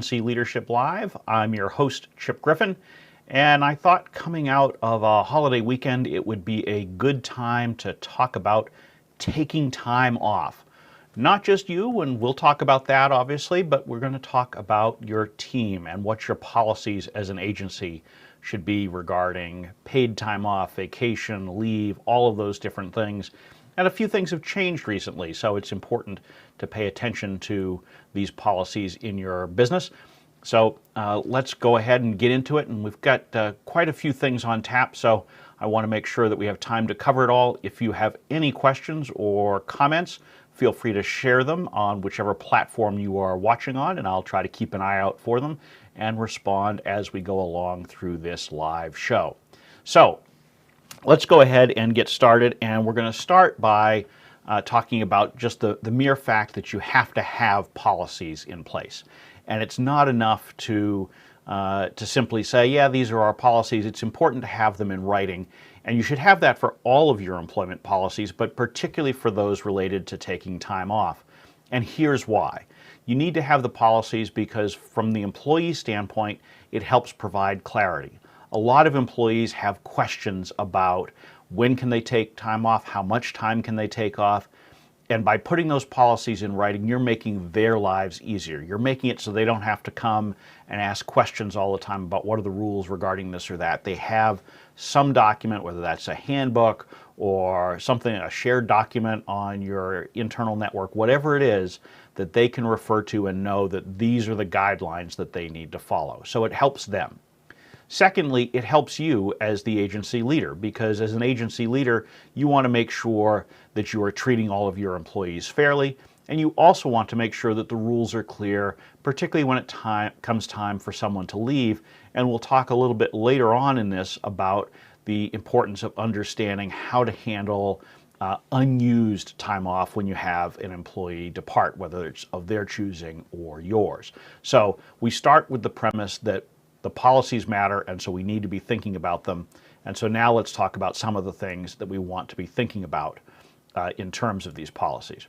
Agency Leadership Live. I'm your host, Chip Griffin, and I thought coming out of a holiday weekend, it would be a good time to talk about taking time off. Not just you, and we'll talk about that obviously, but we're going to talk about your team and what your policies as an agency should be regarding paid time off, vacation, leave, all of those different things. And a few things have changed recently, so it's important to pay attention to these policies in your business. So let's go ahead and get into it, and we've got quite a few things on tap, so I want to make sure that we have time to cover it all. If you have any questions or comments, feel free to share them on whichever platform you are watching on, and I'll try to keep an eye out for them and respond as we go along through this live show. So let's go ahead and get started, and we're going to start by talking about just the mere fact that you have to have policies in place. And it's not enough to simply say, yeah, these are our policies. It's important to have them in writing, and you should have that for all of your employment policies, but particularly for those related to taking time off. And here's why. You need to have the policies because from the employee standpoint, it helps provide clarity. A lot of employees have questions about when can they take time off, how much time can they take off, and by putting those policies in writing, you're making their lives easier. You're making it so they don't have to come and ask questions all the time about what are the rules regarding this or that. They have some document, whether that's a handbook or something, a shared document on your internal network, whatever it is, that they can refer to and know that these are the guidelines that they need to follow. So it helps them. Secondly, it helps you as the agency leader, because as an agency leader, you want to make sure that you are treating all of your employees fairly, and you also want to make sure that the rules are clear, particularly when it comes time for someone to leave. And we'll talk a little bit later on in this about the importance of understanding how to handle unused time off when you have an employee depart, whether it's of their choosing or yours. So we start with the premise that the policies matter, and so we need to be thinking about them. And so now let's talk about some of the things that we want to be thinking about in terms of these policies.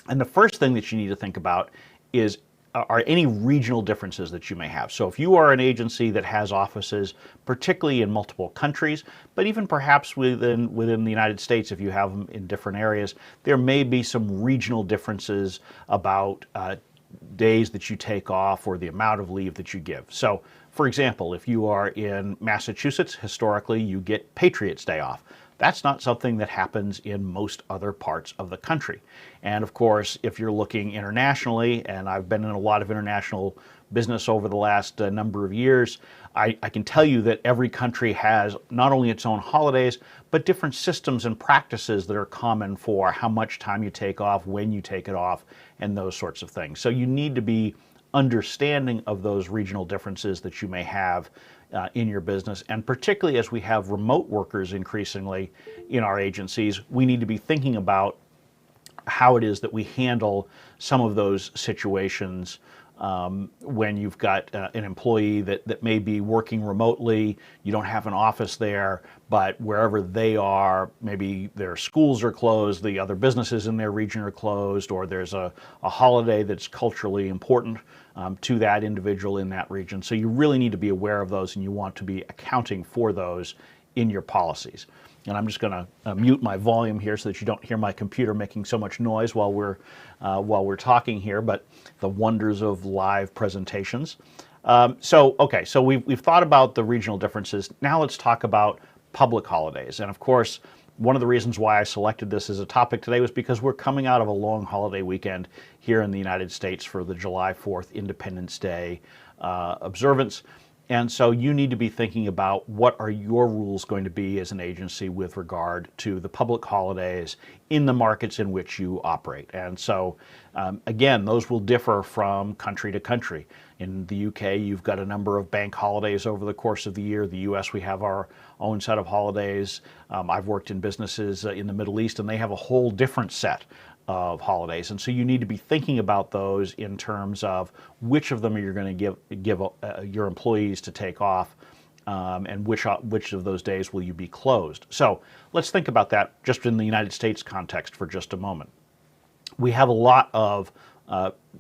And the first thing that you need to think about is are any regional differences that you may have. So if you are an agency that has offices, particularly in multiple countries, but even perhaps within the United States, if you have them in different areas, there may be some regional differences about days that you take off or the amount of leave that you give. So for example, if you are in Massachusetts, historically you get Patriots' Day off. That's not something that happens in most other parts of the country. And of course, if you're looking internationally, and I've been in a lot of international business over the last number of years, I can tell you that every country has not only its own holidays, but different systems and practices that are common for how much time you take off, when you take it off, and those sorts of things. So you need to be understanding of those regional differences that you may have in your business. And particularly as we have remote workers increasingly in our agencies, we need to be thinking about how it is that we handle some of those situations when you've got an employee that may be working remotely, you don't have an office there, but wherever they are, maybe their schools are closed, the other businesses in their region are closed, or there's a holiday that's culturally important to that individual in that region. So you really need to be aware of those, and you want to be accounting for those in your policies. And I'm just going to mute my volume here so that you don't hear my computer making so much noise while we're talking here, but the wonders of live presentations. So we've thought about the regional differences. Now let's talk about public holidays. And of course, one of the reasons why I selected this as a topic today was because we're coming out of a long holiday weekend here in the United States for the July 4th Independence Day observance. And so you need to be thinking about what are your rules going to be as an agency with regard to the public holidays in the markets in which you operate. And so, again, those will differ from country to country. In the UK, you've got a number of bank holidays over the course of the year. The US, we have our own set of holidays. I've worked in businesses in the Middle East, and they have a whole different set of holidays. And so you need to be thinking about those in terms of which of them are you going to give your employees to take off, and which of those days will you be closed. So let's think about that just in the United States context for just a moment. We have a lot of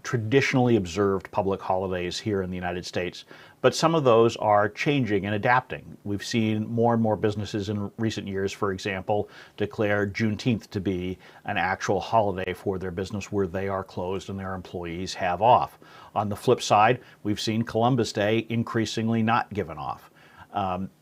traditionally observed public holidays here in the United States, but some of those are changing and adapting. We've seen more and more businesses in recent years, for example, declare Juneteenth to be an actual holiday for their business where they are closed and their employees have off. On the flip side, we've seen Columbus Day increasingly not given off.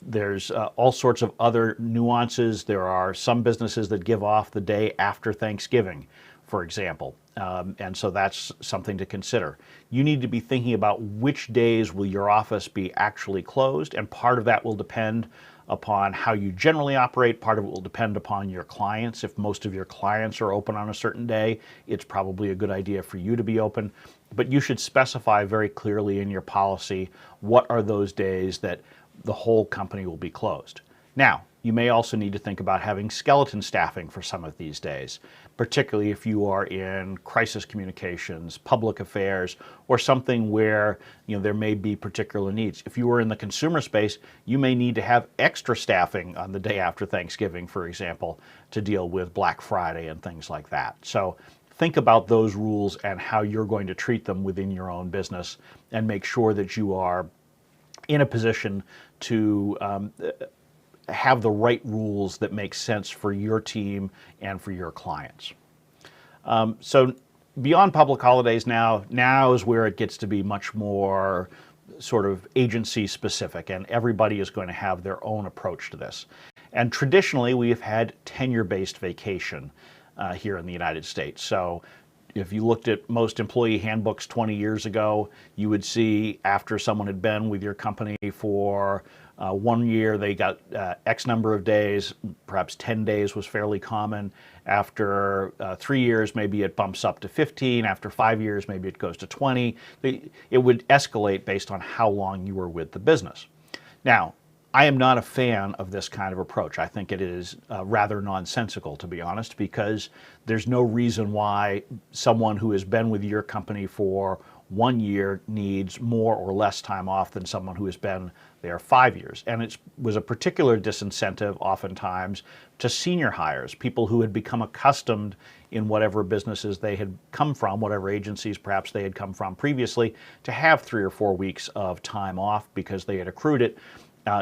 There's all sorts of other nuances. There are some businesses that give off the day after Thanksgiving, for example. And so that's something to consider. You need to be thinking about which days will your office be actually closed, and part of that will depend upon how you generally operate. Part of it will depend upon your clients. If most of your clients are open on a certain day, it's probably a good idea for you to be open. But you should specify very clearly in your policy what are those days that the whole company will be closed. Now, you may also need to think about having skeleton staffing for some of these days, particularly if you are in crisis communications, public affairs, or something where there may be particular needs. If you are in the consumer space, you may need to have extra staffing on the day after Thanksgiving, for example, to deal with Black Friday and things like that. So think about those rules and how you're going to treat them within your own business, and make sure that you are in a position to have the right rules that make sense for your team and for your clients. So beyond public holidays now is where it gets to be much more sort of agency specific, and everybody is going to have their own approach to this. And traditionally, we have had tenure-based vacation here in the United States. So if you looked at most employee handbooks 20 years ago, you would see after someone had been with your company for 1 year, they got X number of days, perhaps 10 days was fairly common. After 3 years, maybe it bumps up to 15. After 5 years, maybe it goes to 20. It would escalate based on how long you were with the business. Now, I am not a fan of this kind of approach. I think it is rather nonsensical, to be honest, because there's no reason why someone who has been with your company for 1 year needs more or less time off than someone who has been there 5 years. And it was a particular disincentive oftentimes to senior hires, people who had become accustomed in whatever businesses they had come from, whatever agencies perhaps they had come from previously, to have 3 or 4 weeks of time off because they had accrued it.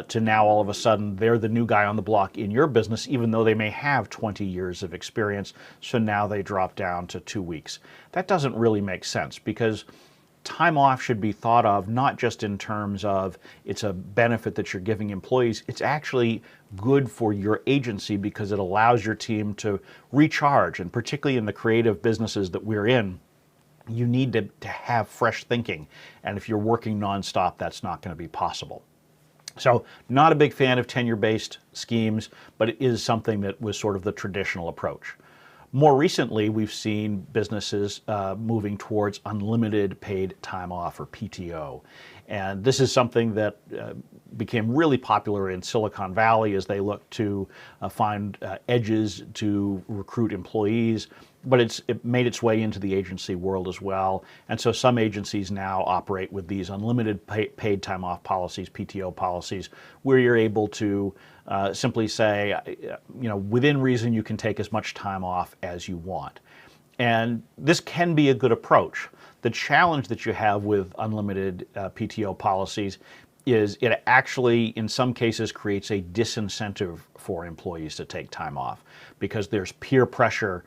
To now all of a sudden they're the new guy on the block in your business, even though they may have 20 years of experience. So now they drop down to 2 weeks. That doesn't really make sense, because time off should be thought of not just in terms of it's a benefit that you're giving employees. It's actually good for your agency because it allows your team to recharge. And particularly in the creative businesses that we're in, you need to have fresh thinking. And if you're working nonstop, that's not going to be possible. So not a big fan of tenure-based schemes, but it is something that was sort of the traditional approach. More recently, we've seen businesses moving towards unlimited paid time off, or PTO. And this is something that became really popular in Silicon Valley as they look to find edges to recruit employees. But it made its way into the agency world as well. And so some agencies now operate with these unlimited paid time off policies, PTO policies, where you're able to simply say, within reason, you can take as much time off as you want. And this can be a good approach. The challenge that you have with unlimited PTO policies is it actually, in some cases, creates a disincentive for employees to take time off, because there's peer pressure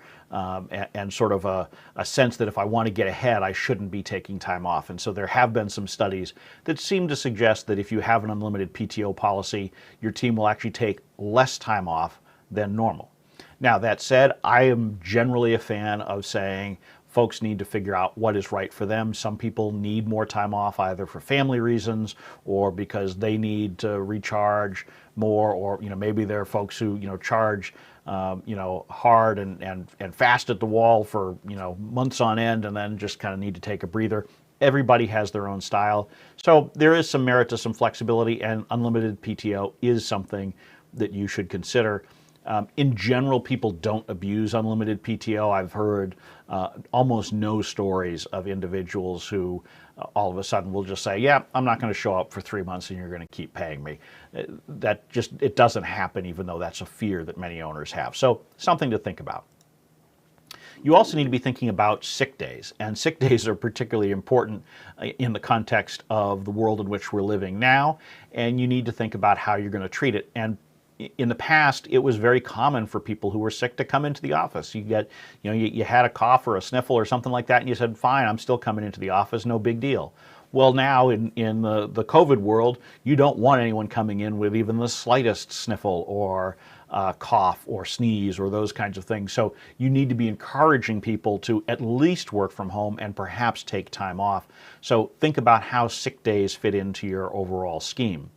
and sort of a sense that if I want to get ahead, I shouldn't be taking time off. And so there have been some studies that seem to suggest that if you have an unlimited PTO policy, your team will actually take less time off than normal. Now, that said, I am generally a fan of saying folks need to figure out what is right for them. Some people need more time off either for family reasons or because they need to recharge more, or maybe there are folks who charge hard and fast at the wall for months on end and then just kind of need to take a breather. Everybody has their own style. So there is some merit to some flexibility, and unlimited PTO is something that you should consider. In general, people don't abuse unlimited PTO. I've heard almost no stories of individuals who all of a sudden will just say, yeah, I'm not going to show up for 3 months and you're going to keep paying me. It doesn't happen, even though that's a fear that many owners have. So something to think about. You also need to be thinking about sick days, and sick days are particularly important in the context of the world in which we're living now, and you need to think about how you're going to treat it. And in the past, it was very common for people who were sick to come into the office. You had a cough or a sniffle or something like that, and you said, fine, I'm still coming into the office, no big deal. Well, now in the COVID world, you don't want anyone coming in with even the slightest sniffle or cough or sneeze or those kinds of things. So you need to be encouraging people to at least work from home and perhaps take time off. So think about how sick days fit into your overall scheme.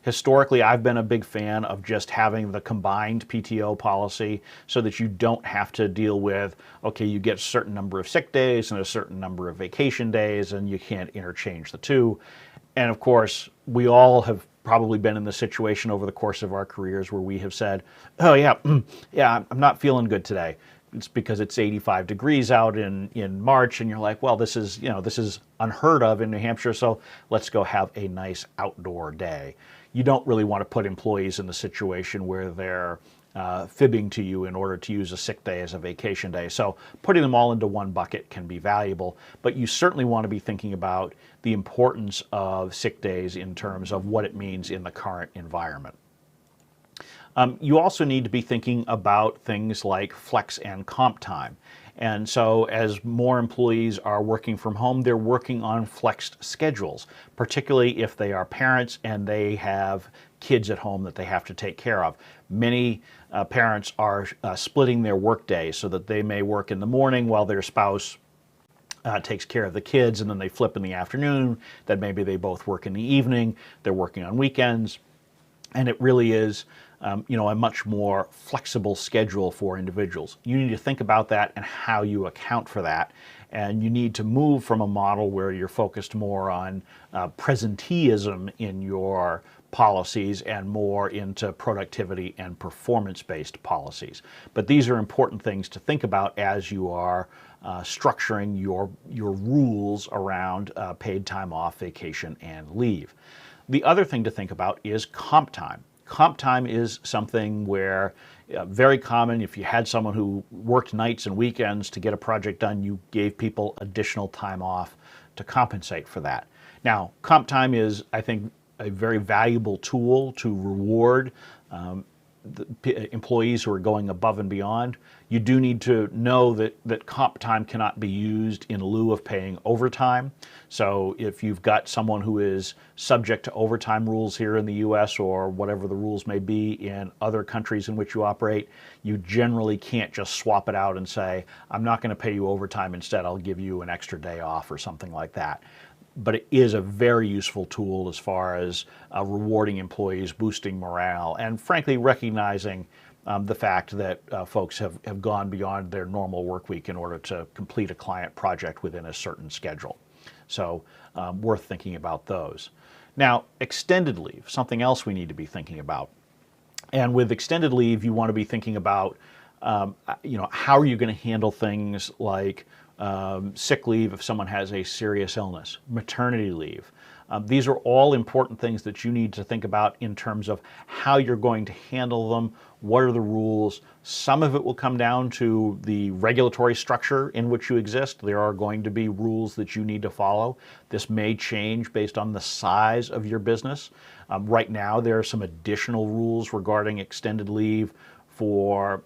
Historically, I've been a big fan of just having the combined PTO policy so that you don't have to deal with, okay, you get a certain number of sick days and a certain number of vacation days, and you can't interchange the two. And of course, we all have probably been in the situation over the course of our careers where we have said, oh yeah, I'm not feeling good today. It's because it's 85 degrees out in March, and you're like, well, this is unheard of in New Hampshire, so let's go have a nice outdoor day. You don't really want to put employees in the situation where they're fibbing to you in order to use a sick day as a vacation day. So putting them all into one bucket can be valuable, but you certainly want to be thinking about the importance of sick days in terms of what it means in the current environment. You also need to be thinking about things like flex and comp time. And so as more employees are working from home, they're working on flexed schedules, particularly if they are parents and they have kids at home that they have to take care of. Many parents are splitting their work days so that they may work in the morning while their spouse takes care of the kids, and then they flip in the afternoon. Then maybe they both work in the evening. They're working on weekends. And it really is a much more flexible schedule for individuals. You need to think about that and how you account for that. And you need to move from a model where you're focused more on presenteeism in your policies and more into productivity and performance-based policies. But these are important things to think about as you are structuring your rules around paid time off, vacation, and leave. The other thing to think about is comp time. Comp time is something where very common, if you had someone who worked nights and weekends to get a project done, you gave people additional time off to compensate for that. Now, comp time is, I think, a very valuable tool to reward employees who are going above and beyond. You do need to know that comp time cannot be used in lieu of paying overtime. So if you've got someone who is subject to overtime rules here in the US or whatever the rules may be in other countries in which you operate, you generally can't just swap it out and say, I'm not going to pay you overtime, instead I'll give you an extra day off or something like that. But it is a very useful tool as far as rewarding employees, boosting morale, and frankly recognizing the fact that folks have gone beyond their normal work week in order to complete a client project within a certain schedule. So worth thinking about those. Now, extended leave, something else we need to be thinking about. And with extended leave, you want to be thinking about how are you going to handle things like sick leave if someone has a serious illness, maternity leave. These are all important things that you need to think about in terms of how you're going to handle them, what are the rules. Some of it will come down to the regulatory structure in which you exist. There are going to be rules that you need to follow. This may change based on the size of your business. Right now, there are some additional rules regarding extended leave for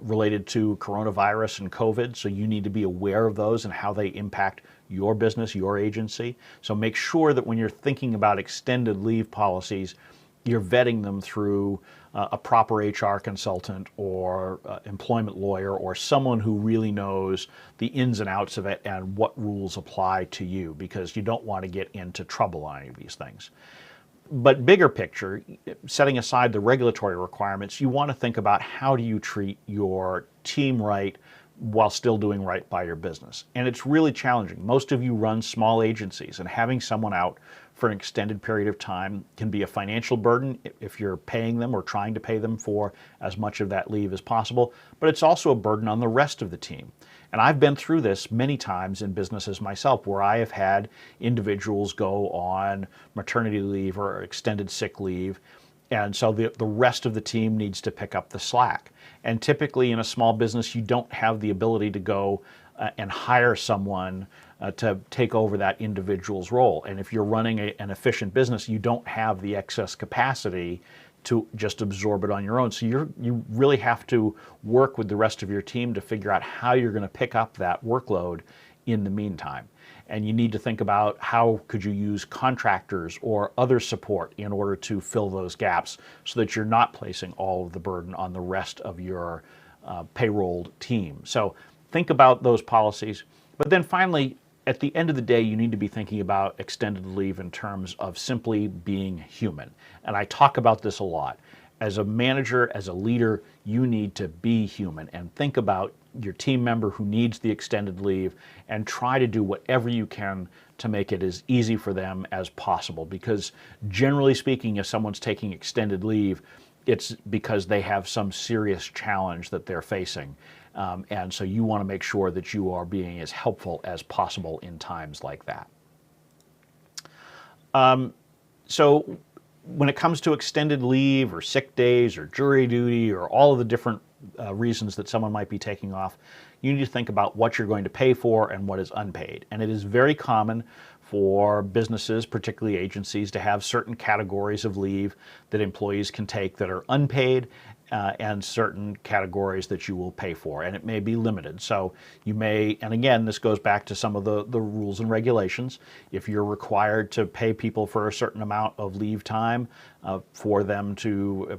related to coronavirus and COVID, so you need to be aware of those and how they impact your business, your agency. So make sure that when you're thinking about extended leave policies, you're vetting them through a proper HR consultant or employment lawyer or someone who really knows the ins and outs of it and what rules apply to you, because you don't want to get into trouble on any of these things. But bigger picture, setting aside the regulatory requirements, you want to think about how do you treat your team right while still doing right by your business. And it's really challenging. Most of you run small agencies, and having someone out for an extended period of time can be a financial burden if you're paying them or trying to pay them for as much of that leave as possible, but it's also a burden on the rest of the team. And I've been through this many times in businesses myself, where I have had individuals go on maternity leave or extended sick leave, And so the rest of the team needs to pick up the slack. And typically in a small business, you don't have the ability to go and hire someone to take over that individual's role. And if you're running an efficient business, you don't have the excess capacity to just absorb it on your own. So you really have to work with the rest of your team to figure out how you're going to pick up that workload in the meantime. And you need to think about how could you use contractors or other support in order to fill those gaps so that you're not placing all of the burden on the rest of your payroll team. So think about those policies. But then finally, at the end of the day, you need to be thinking about extended leave in terms of simply being human. And I talk about this a lot. As a manager, as a leader, you need to be human and think about your team member who needs the extended leave and try to do whatever you can to make it as easy for them as possible. Because generally speaking, if someone's taking extended leave, it's because they have some serious challenge that they're facing. And so you want to make sure that you are being as helpful as possible in times like that. So when it comes to extended leave or sick days or jury duty or all of the different reasons that someone might be taking off, you need to think about what you're going to pay for and what is unpaid. And it is very common for businesses, particularly agencies, to have certain categories of leave that employees can take that are unpaid and certain categories that you will pay for, and it may be limited. So you may, and again, this goes back to some of the rules and regulations. If you're required to pay people for a certain amount of leave time for them to,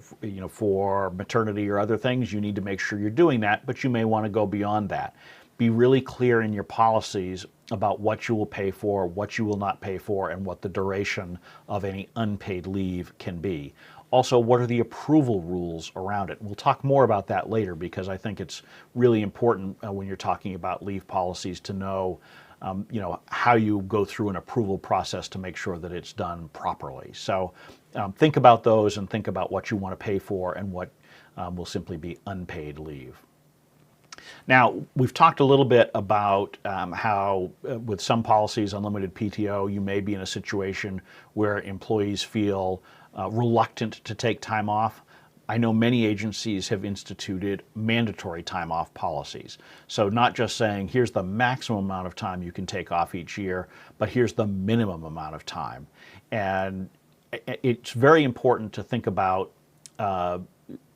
for maternity or other things, you need to make sure you're doing that, but you may want to go beyond that. Be really clear in your policies about what you will pay for, what you will not pay for, and what the duration of any unpaid leave can be. Also, what are the approval rules around it? We'll talk more about that later because I think it's really important when you're talking about leave policies to know, how you go through an approval process to make sure that it's done properly. So think about those and think about what you want to pay for and what will simply be unpaid leave. Now, we've talked a little bit about how with some policies, unlimited PTO, you may be in a situation where employees feel reluctant to take time off. I know many agencies have instituted mandatory time off policies. So not just saying, here's the maximum amount of time you can take off each year, but here's the minimum amount of time. And it's very important to think about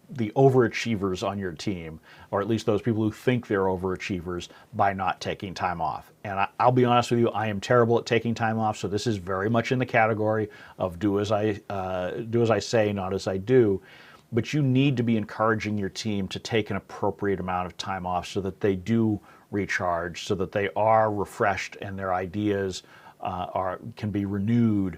the overachievers on your team, or at least those people who think they're overachievers, by not taking time off. And I'll be honest with you, I am terrible at taking time off, so this is very much in the category of do as I say, not as I do. But you need to be encouraging your team to take an appropriate amount of time off so that they do recharge, so that they are refreshed and their ideas can be renewed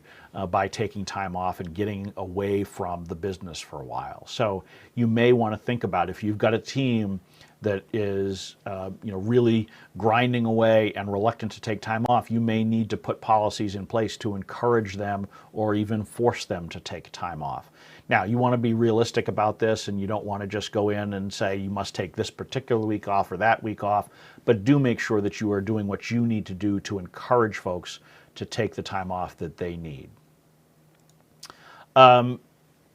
by taking time off and getting away from the business for a while. So you may want to think about, if you've got a team that is really grinding away and reluctant to take time off, you may need to put policies in place to encourage them or even force them to take time off. Now, you want to be realistic about this, and you don't want to just go in and say you must take this particular week off or that week off, but do make sure that you are doing what you need to do to encourage folks to take the time off that they need.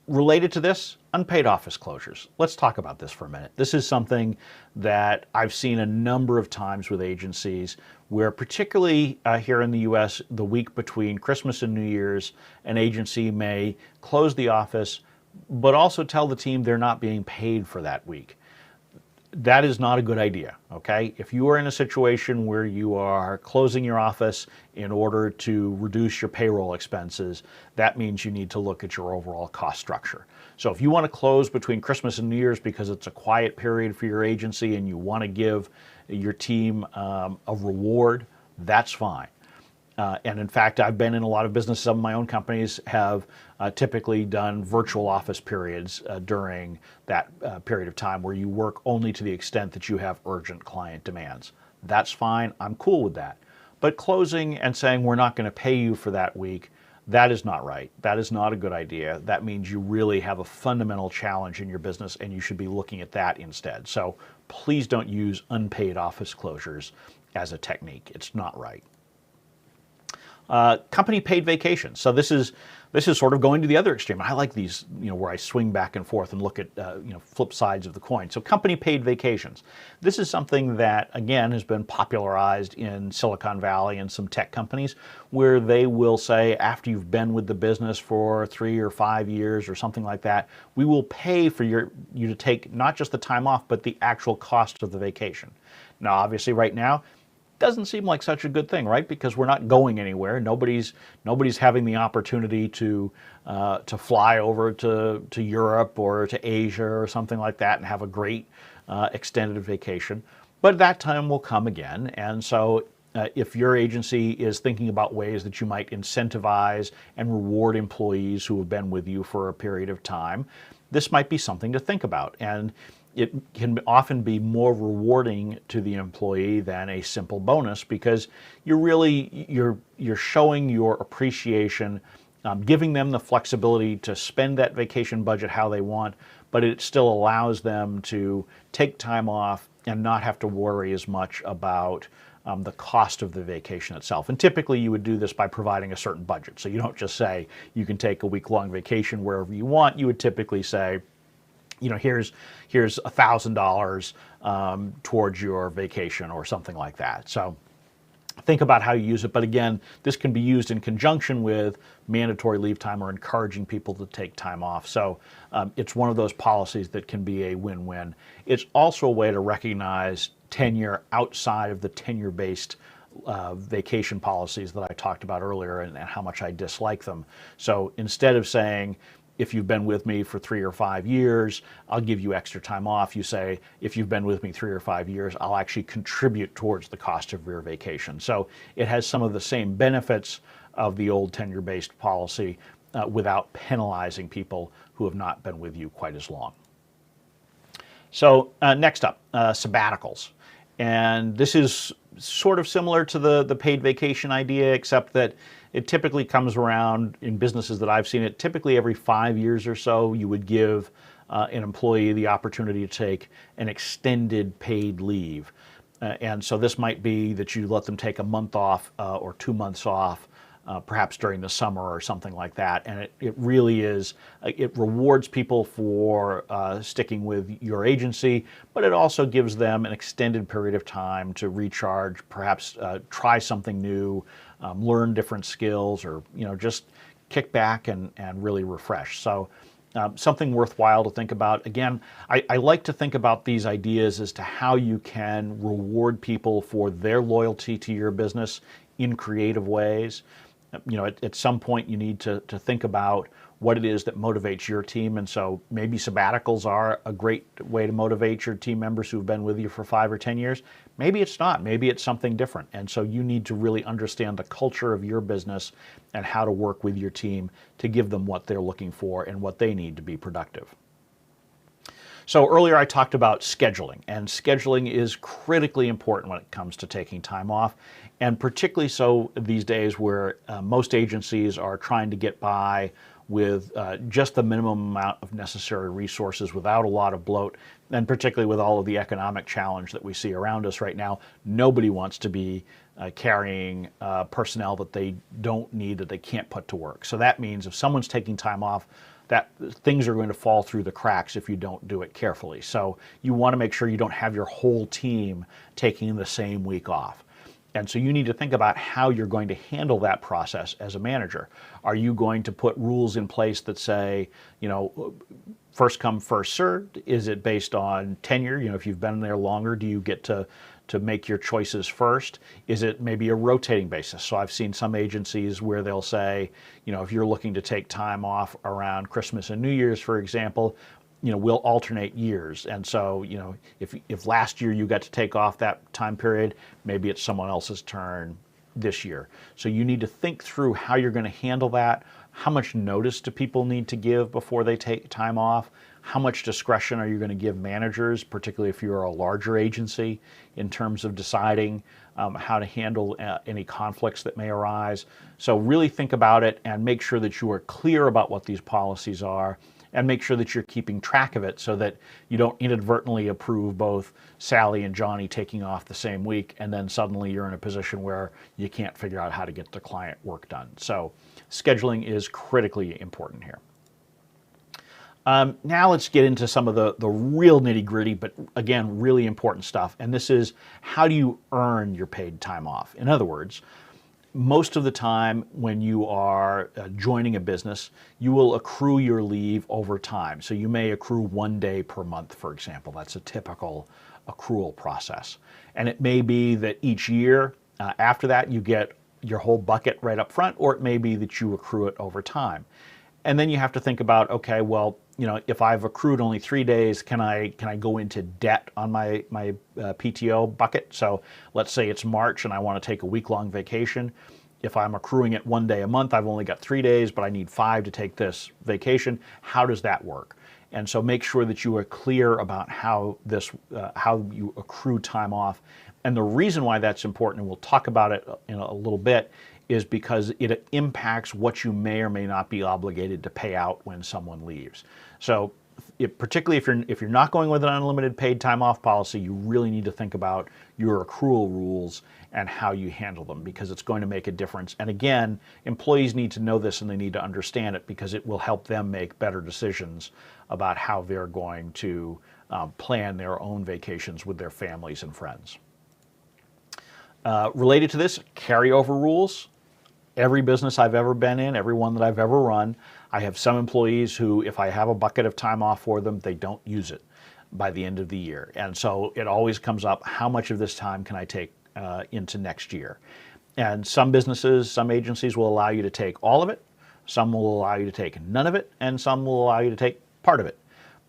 Related to this, unpaid office closures. Let's talk about this for a minute. This is something that I've seen a number of times with agencies where, particularly here in the US, the week between Christmas and New Year's, an agency may close the office, but also tell the team they're not being paid for that week. That is not a good idea, okay? If you are in a situation where you are closing your office in order to reduce your payroll expenses, that means you need to look at your overall cost structure. So if you want to close between Christmas and New Year's because it's a quiet period for your agency and you want to give your team a reward, that's fine. And in fact, I've been in a lot of businesses. Some of my own companies have typically done virtual office periods during that period of time where you work only to the extent that you have urgent client demands. That's fine. I'm cool with that. But closing and saying we're not going to pay you for that week, that is not right. That is not a good idea. That means you really have a fundamental challenge in your business, and you should be looking at that instead. So please don't use unpaid office closures as a technique. It's not right. Company paid vacation. So this is sort of going to the other extreme. I like these, where I swing back and forth and look at, flip sides of the coin. So company paid vacations. This is something that, again, has been popularized in Silicon Valley and some tech companies, where they will say, after you've been with the business for 3 or 5 years or something like that, we will pay for you to take not just the time off, but the actual cost of the vacation. Now, obviously right now, doesn't seem like such a good thing, right? Because we're not going anywhere. Nobody's having the opportunity to fly over to Europe or to Asia or something like that and have a great extended vacation. But that time will come again. And so if your agency is thinking about ways that you might incentivize and reward employees who have been with you for a period of time, this might be something to think about. And it can often be more rewarding to the employee than a simple bonus, because you're showing your appreciation, giving them the flexibility to spend that vacation budget how they want, but it still allows them to take time off and not have to worry as much about the cost of the vacation itself. And typically you would do this by providing a certain budget. So you don't just say you can take a week-long vacation wherever you want. You would typically say, here's $1,000 towards your vacation or something like that. So think about how you use it. But again, this can be used in conjunction with mandatory leave time or encouraging people to take time off. So it's one of those policies that can be a win-win. It's also a way to recognize tenure outside of the tenure-based vacation policies that I talked about earlier and how much I dislike them. So instead of saying, if you've been with me for 3 or 5 years, I'll give you extra time off, you say, if you've been with me 3 or 5 years, I'll actually contribute towards the cost of your vacation. So it has some of the same benefits of the old tenure-based policy without penalizing people who have not been with you quite as long. So next up, sabbaticals. And this is sort of similar to the paid vacation idea, except that it typically comes around in businesses that I've seen it. Typically every 5 years or so, you would give an employee the opportunity to take an extended paid leave. And so this might be that you let them take a month off or 2 months off, perhaps during the summer or something like that. And it really is, it rewards people for sticking with your agency, but it also gives them an extended period of time to recharge, perhaps try something new, learn different skills, or just kick back and really refresh. So something worthwhile to think about. Again, I like to think about these ideas as to how you can reward people for their loyalty to your business in creative ways. At some point you need to think about what it is that motivates your team. And so maybe sabbaticals are a great way to motivate your team members who've been with you for 5 or 10 years. Maybe it's not. Maybe it's something different. And so you need to really understand the culture of your business and how to work with your team to give them what they're looking for and what they need to be productive. So earlier I talked about scheduling, and scheduling is critically important when it comes to taking time off, and particularly so these days where most agencies are trying to get by with just the minimum amount of necessary resources without a lot of bloat, and particularly with all of the economic challenge that we see around us right now. Nobody wants to be carrying personnel that they don't need, that they can't put to work. So that means if someone's taking time off, that things are going to fall through the cracks if you don't do it carefully. So you want to make sure you don't have your whole team taking the same week off. And so you need to think about how you're going to handle that process as a manager. Are you going to put rules in place that say, first come, first served? Is it based on tenure? If you've been there longer, do you get to make your choices first? Is it maybe a rotating basis? So I've seen some agencies where they'll say, if you're looking to take time off around Christmas and New Year's, for example, we'll alternate years. And so, if last year you got to take off that time period, maybe it's someone else's turn this year. So you need to think through how you're going to handle that. How much notice do people need to give before they take time off? How much discretion are you going to give managers, particularly if you're a larger agency, in terms of deciding how to handle any conflicts that may arise? So really think about it and make sure that you are clear about what these policies are and make sure that you're keeping track of it so that you don't inadvertently approve both Sally and Johnny taking off the same week, and then suddenly you're in a position where you can't figure out how to get the client work done. So scheduling is critically important here. Now let's get into some of the real nitty-gritty, but again, really important stuff. And this is, how do you earn your paid time off? In other words, most of the time when you are joining a business, you will accrue your leave over time. So you may accrue 1 day per month, for example. That's a typical accrual process. And it may be that each year after that you get your whole bucket right up front, or it may be that you accrue it over time. And then you have to think about, okay, well, if I've accrued only 3 days, can I go into debt on my PTO bucket? So let's say it's March and I want to take a week-long vacation. If I'm accruing it 1 day a month, I've only got 3 days, but I need 5 to take this vacation. How does that work? And so make sure that you are clear about how you accrue time off. And the reason why that's important, and we'll talk about it in a little bit, is because it impacts what you may or may not be obligated to pay out when someone leaves. So particularly if you're not going with an unlimited paid time off policy, you really need to think about your accrual rules and how you handle them, because it's going to make a difference. And again, employees need to know this and they need to understand it, because it will help them make better decisions about how they're going to plan their own vacations with their families and friends. Related to this, carryover rules. Every business I've ever been in, every one that I've ever run, I have some employees who, if I have a bucket of time off for them, they don't use it by the end of the year. And so it always comes up, how much of this time can I take into next year? And some businesses, some agencies will allow you to take all of it, some will allow you to take none of it, and some will allow you to take part of it.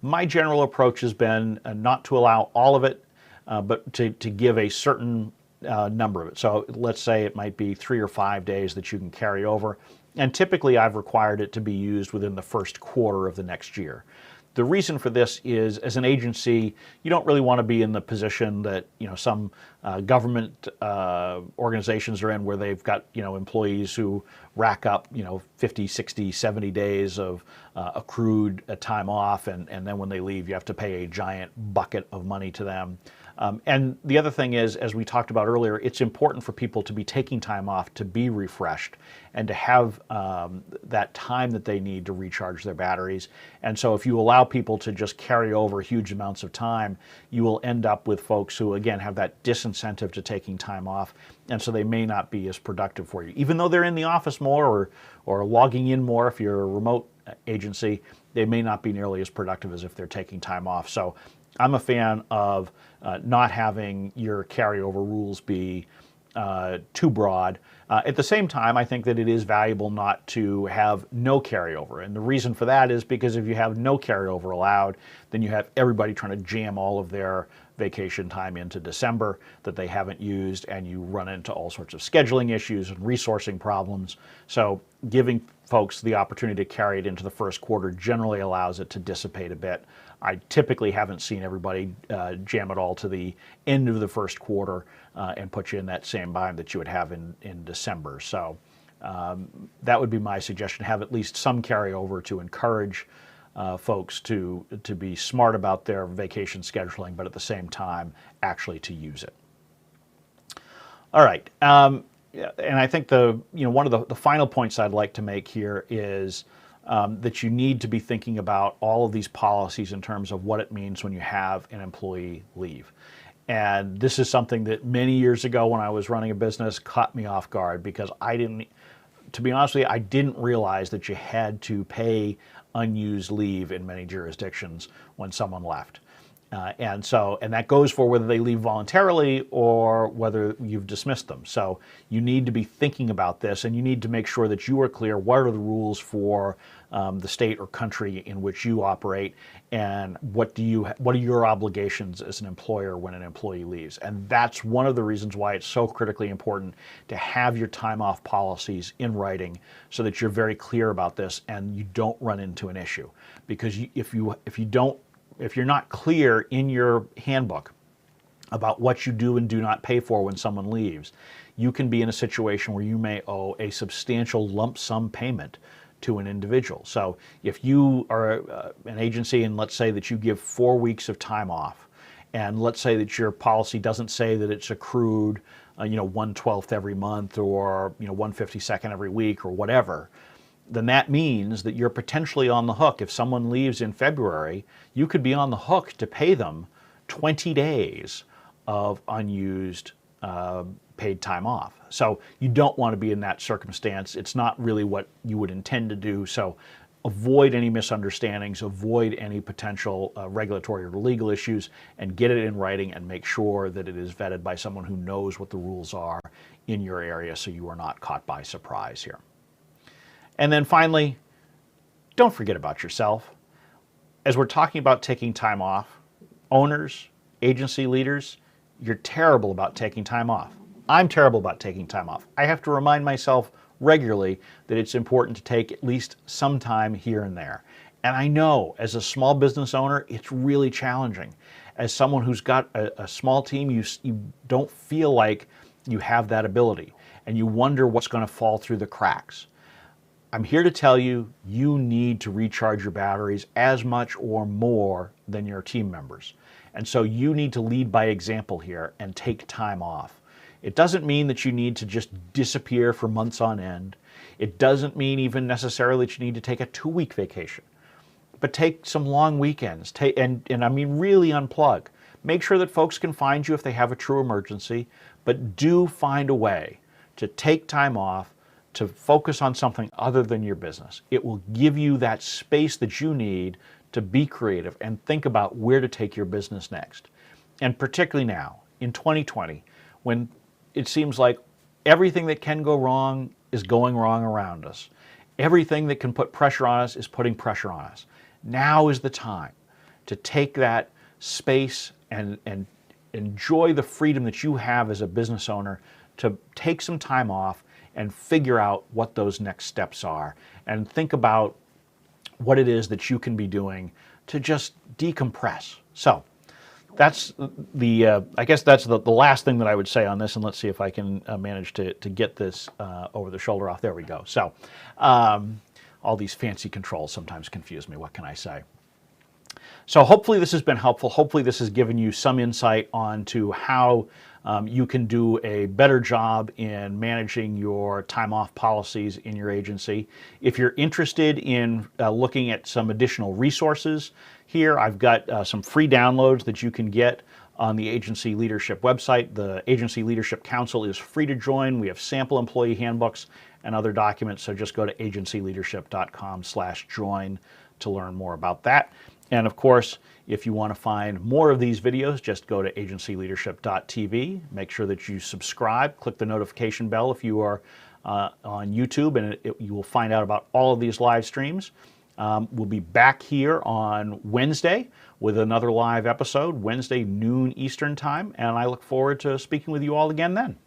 My general approach has been not to allow all of it, but to give a certain number of it. So let's say it might be 3 or 5 days that you can carry over. And typically I've required it to be used within the first quarter of the next year. The reason for this is, as an agency, you don't really want to be in the position that some government organizations are in, where they've got employees who rack up 50, 60, 70 days of accrued time off, and then when they leave you have to pay a giant bucket of money to them. And the other thing is, as we talked about earlier, it's important for people to be taking time off to be refreshed and to have that time that they need to recharge their batteries. And so if you allow people to just carry over huge amounts of time, you will end up with folks who, again, have that disincentive to taking time off, and so they may not be as productive for you. Even though they're in the office more or logging in more, if you're a remote agency, they may not be nearly as productive as if they're taking time off. So I'm a fan of not having your carryover rules be too broad. At the same time, I think that it is valuable not to have no carryover. And the reason for that is because if you have no carryover allowed, then you have everybody trying to jam all of their vacation time into December that they haven't used, and you run into all sorts of scheduling issues and resourcing problems. So giving folks the opportunity to carry it into the first quarter generally allows it to dissipate a bit. I typically haven't seen everybody jam it all to the end of the first quarter and put you in that same bind that you would have in December. So that would be my suggestion, have at least some carryover to encourage folks to be smart about their vacation scheduling, but at the same time actually to use it. All right, and I think one of the final points I'd like to make here is that you need to be thinking about all of these policies in terms of what it means when you have an employee leave. And this is something that many years ago when I was running a business caught me off guard, because to be honest with you, I didn't realize that you had to pay unused leave in many jurisdictions when someone left. And that goes for whether they leave voluntarily or whether you've dismissed them. So you need to be thinking about this, and you need to make sure that you are clear what are the rules for the state or country in which you operate, and what are your obligations as an employer when an employee leaves. And that's one of the reasons why it's so critically important to have your time off policies in writing, so that you're very clear about this and you don't run into an issue. Because if you're not clear in your handbook about what you do and do not pay for when someone leaves, you can be in a situation where you may owe a substantial lump sum payment to an individual. So if you are an agency and let's say that you give 4 weeks of time off, and let's say that your policy doesn't say that it's accrued 1/12 every month or 1/52 every week or whatever, then that means that you're potentially on the hook. If someone leaves in February, you could be on the hook to pay them 20 days of unused paid time off. So you don't want to be in that circumstance. It's not really what you would intend to do. So avoid any misunderstandings, avoid any potential regulatory or legal issues, and get it in writing and make sure that it is vetted by someone who knows what the rules are in your area so you are not caught by surprise here. And then finally, don't forget about yourself. As we're talking about taking time off, owners, agency leaders, you're terrible about taking time off. I'm terrible about taking time off. I have to remind myself regularly that it's important to take at least some time here and there. And I know as a small business owner, it's really challenging. As someone who's got a small team, you don't feel like you have that ability and you wonder what's going to fall through the cracks. I'm here to tell you, you need to recharge your batteries as much or more than your team members. And so you need to lead by example here and take time off. It doesn't mean that you need to just disappear for months on end. It doesn't mean even necessarily that you need to take a 2-week vacation. But take some long weekends, and I mean really unplug. Make sure that folks can find you if they have a true emergency, but do find a way to take time off to focus on something other than your business. It will give you that space that you need to be creative and think about where to take your business next. And particularly now, in 2020, when it seems like everything that can go wrong is going wrong around us. Everything that can put pressure on us is putting pressure on us. Now is the time to take that space and enjoy the freedom that you have as a business owner to take some time off and figure out what those next steps are and think about what it is that you can be doing to just decompress. So that's I guess that's the last thing that I would say on this, and let's see if I can manage to get this over the shoulder off. There we go. So all these fancy controls sometimes confuse me. What can I say? So hopefully this has been helpful. Hopefully this has given you some insight onto how you can do a better job in managing your time off policies in your agency. If you're interested in looking at some additional resources here, I've got some free downloads that you can get on the Agency Leadership website. The Agency Leadership Council is free to join. We have sample employee handbooks and other documents, so just go to agencyleadership.com/join to learn more about that. And of course, if you want to find more of these videos, just go to agencyleadership.tv. Make sure that you subscribe, click the notification bell if you are on YouTube, and you will find out about all of these live streams. We'll be back here on Wednesday with another live episode, Wednesday noon Eastern time, and I look forward to speaking with you all again then.